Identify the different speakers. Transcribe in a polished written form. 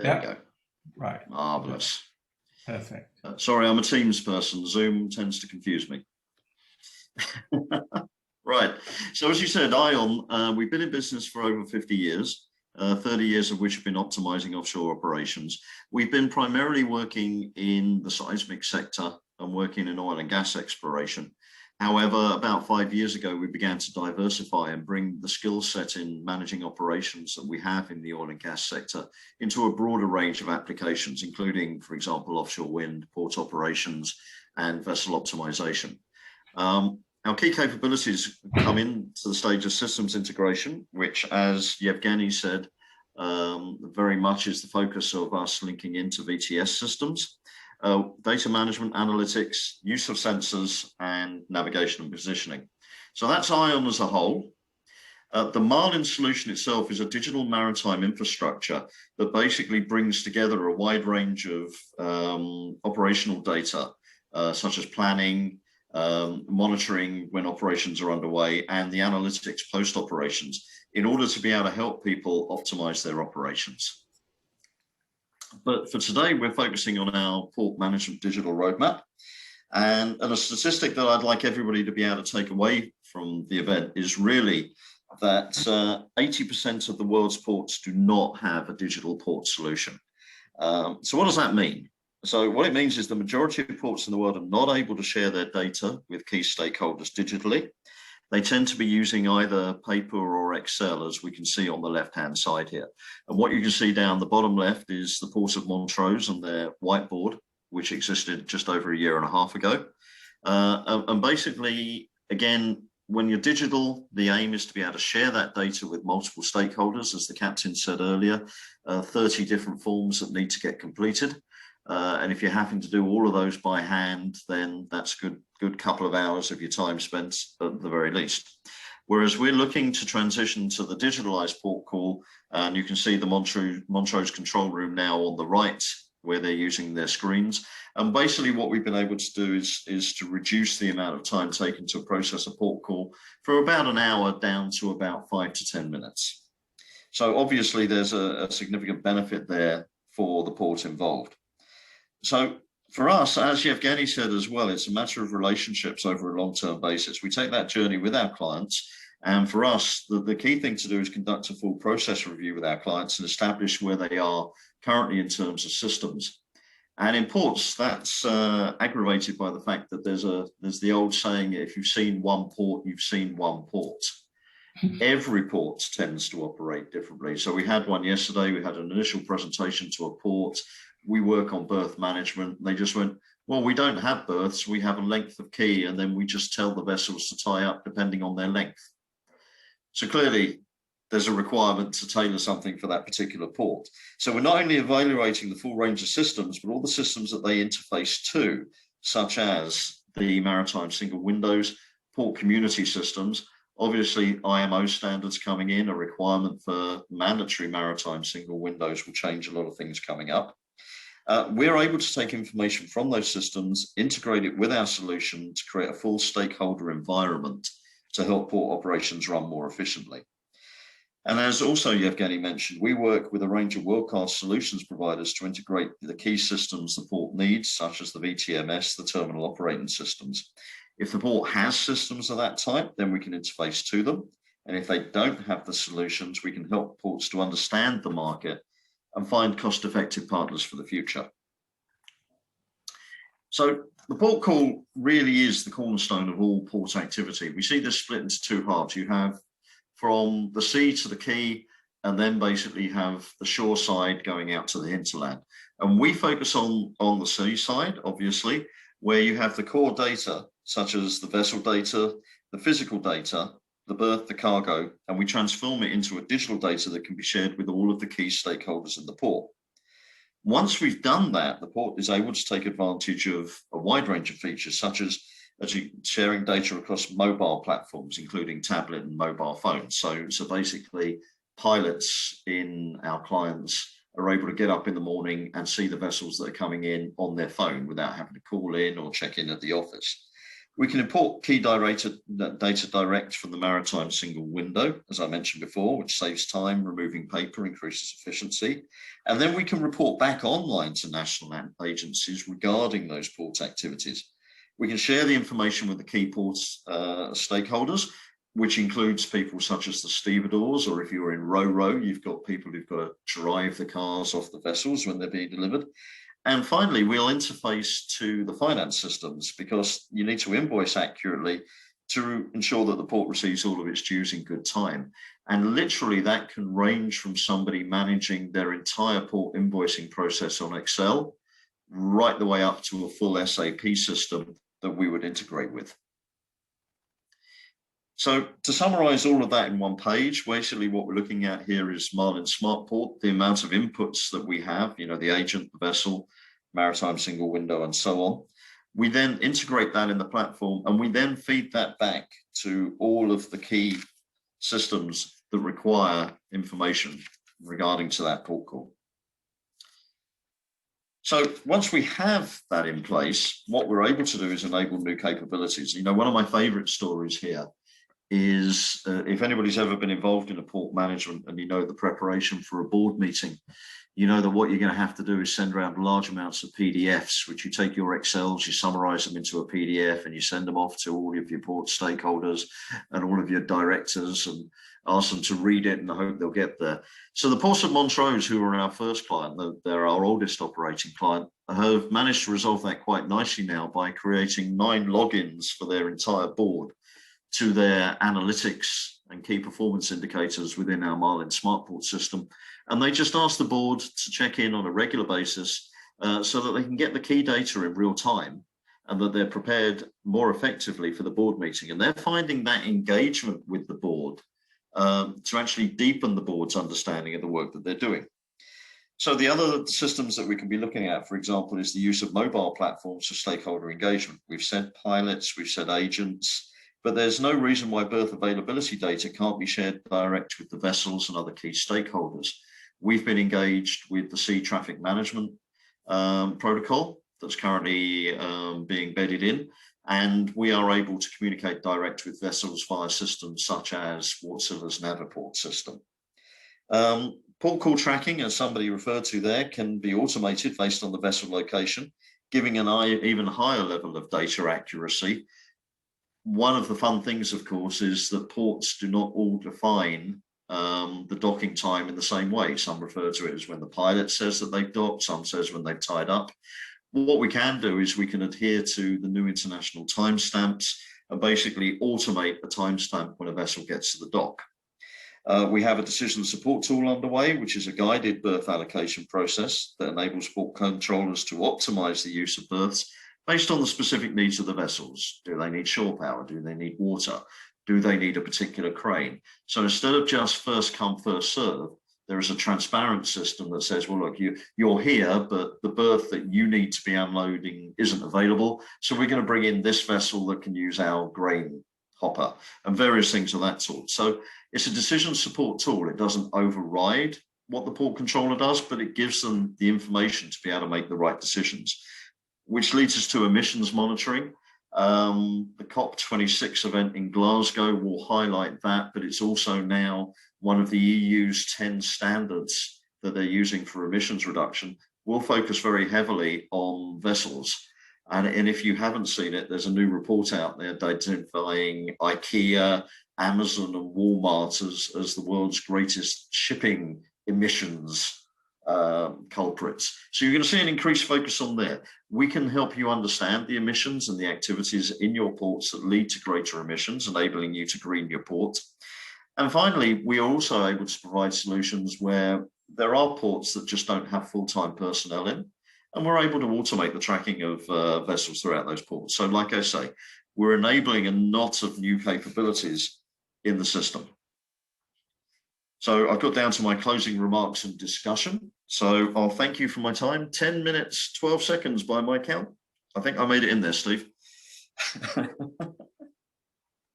Speaker 1: There we go.
Speaker 2: Right.
Speaker 1: Marvelous.
Speaker 2: Perfect.
Speaker 1: Sorry, I'm a Teams person. Zoom tends to confuse me. Right. So as you said, ION, we've been in business for over 50 years, 30 years of which have been optimizing offshore operations. We've been primarily working in the seismic sector and working in oil and gas exploration. However, about 5 years ago, we began to diversify and bring the skill set in managing operations that we have in the oil and gas sector into a broader range of applications, including, for example, offshore wind, port operations, and vessel optimization. Our key capabilities come into the stage of systems integration, which, as Yevgeny said, very much is the focus of us linking into VTS systems. Data management, analytics, use of sensors, and navigation and positioning. So that's ION as a whole. The Marlin solution itself is a digital maritime infrastructure that basically brings together a wide range of operational data, such as planning, monitoring when operations are underway, and the analytics post-operations in order to be able to help people optimize their operations. But for today, we're focusing on our port management digital roadmap. And a statistic that I'd like everybody to be able to take away from the event is really that 80% of the world's ports do not have a digital port solution. So what does that mean? So what it means is the majority of ports in the world are not able to share their data with key stakeholders digitally. They tend to be using either paper or Excel, as we can see on the left-hand side here. And what you can see down the bottom left is the Port of Montrose and their whiteboard, which existed just over a year and a half ago. And basically, again, when you're digital, the aim is to be able to share that data with multiple stakeholders, as the captain said earlier, 30 different forms that need to get completed. And if you're having to do all of those by hand, then that's a good couple of hours of your time spent at the very least. Whereas we're looking to transition to the digitalized port call, and you can see the Montrose control room now on the right, where they're using their screens. And basically what we've been able to do is to reduce the amount of time taken to process a port call from about an hour down to about 5 to 10 minutes. So obviously there's a significant benefit there for the port involved. So for us, as Yevgeny said as well, it's a matter of relationships over a long-term basis. We take that journey with our clients. And for us, the key thing to do is conduct a full process review with our clients and establish where they are currently in terms of systems. And in ports, that's aggravated by the fact that there's the old saying, if you've seen one port, you've seen one port. Every port tends to operate differently. So we had one yesterday, we had an initial presentation to a port. We work on berth management. They just went, well, we don't have berths, we have a length of key, and then we just tell the vessels to tie up depending on their length. So clearly, there's a requirement to tailor something for that particular port. So we're not only evaluating the full range of systems, but all the systems that they interface to, such as the maritime single windows, port community systems. Obviously, IMO standards coming in, a requirement for mandatory maritime single windows will change a lot of things coming up. We're able to take information from those systems, integrate it with our solution to create a full stakeholder environment to help port operations run more efficiently. And as also Yevgeny mentioned, we work with a range of world-class solutions providers to integrate the key systems the port needs, such as the VTMS, the terminal operating systems. If the port has systems of that type, then we can interface to them. And if they don't have the solutions, we can help ports to understand the market and find cost-effective partners for the future. So the port call really is the cornerstone of all port activity. We see this split into two halves. You have from the sea to the quay, and then basically have the shore side going out to the hinterland. And we focus on the sea side, obviously, where you have the core data, such as the vessel data, the physical data, the berth, the cargo, and we transform it into a digital data that can be shared with all of the key stakeholders in the port. Once we've done that, the port is able to take advantage of a wide range of features, such as sharing data across mobile platforms, including tablet and mobile phones. So basically, pilots in our clients are able to get up in the morning and see the vessels that are coming in on their phone without having to call in or check in at the office. We can import key data direct from the maritime single window, as I mentioned before, which saves time, removing paper, increases efficiency. And then we can report back online to national agencies regarding those port activities. We can share the information with the key ports stakeholders, which includes people such as the stevedores, or if you're in ro-ro, you've got people who've got to drive the cars off the vessels when they're being delivered. And finally, we'll interface to the finance systems, because you need to invoice accurately to ensure that the port receives all of its dues in good time. And literally that can range from somebody managing their entire port invoicing process on Excel, right the way up to a full SAP system that we would integrate with. So to summarize all of that in one page, basically what we're looking at here is Marlin Smartport, the amount of inputs that we have, you know, the agent, the vessel, maritime single window, and so on. We then integrate that in the platform, and we then feed that back to all of the key systems that require information regarding to that port call. So once we have that in place, what we're able to do is enable new capabilities. You know, one of my favorite stories here is if anybody's ever been involved in a port management and you know the preparation for a board meeting, you know that what you're going to have to do is send around large amounts of PDFs, which you take your Excels, you summarize them into a PDF, and you send them off to all of your port stakeholders and all of your directors and ask them to read it and hope they'll get there. So the Ports of Montrose, who are our first client, they're our oldest operating client, have managed to resolve that quite nicely now by creating 9 logins for their entire board to their analytics and key performance indicators within our Marlin Smartport system. And they just ask the board to check in on a regular basis so that they can get the key data in real time and that they're prepared more effectively for the board meeting. And they're finding that engagement with the board to actually deepen the board's understanding of the work that they're doing. So the other systems that we can be looking at, for example, is the use of mobile platforms for stakeholder engagement. We've said pilots, we've said agents, but there's no reason why berth availability data can't be shared direct with the vessels and other key stakeholders. We've been engaged with the Sea Traffic Management protocol that's currently being bedded in, and we are able to communicate direct with vessels via systems such as Wärtsilä's Naviport system. Port call tracking, as somebody referred to there, can be automated based on the vessel location, giving an even higher level of data accuracy. One of the fun things, of course, is that ports do not all define the docking time in the same way. Some refer to it as when the pilot says that they've docked, some says when they've tied up. What we can do is we can adhere to the new international timestamps and basically automate a timestamp when a vessel gets to the dock. We have a decision support tool underway, which is a guided berth allocation process that enables port controllers to optimize the use of berths based on the specific needs of the vessels. Do they need shore power? Do they need water? Do they need a particular crane? So instead of just first come, first serve, there is a transparent system that says, well, look, you're here, but the berth that you need to be unloading isn't available. So we're going to bring in this vessel that can use our grain hopper and various things of that sort. So it's a decision support tool. It doesn't override what the port controller does, but it gives them the information to be able to make the right decisions, which leads us to emissions monitoring. The COP26 event in Glasgow will highlight that, but it's also now one of the EU's 10 standards that they're using for emissions reduction. Will focus very heavily on vessels. And if you haven't seen it, there's a new report out there identifying IKEA, Amazon, and Walmart as the world's greatest shipping emissions culprits. So you're going to see an increased focus on there. We can help you understand the emissions and the activities in your ports that lead to greater emissions, enabling you to green your port. And finally, we are also able to provide solutions where there are ports that just don't have full-time personnel in, and we're able to automate the tracking of vessels throughout those ports. So like I say, we're enabling a lot of new capabilities in the system. So I've got down to my closing remarks and discussion. So I'll thank you for my time. 10 minutes, 12 seconds by my count. I think I made it in there, Steve.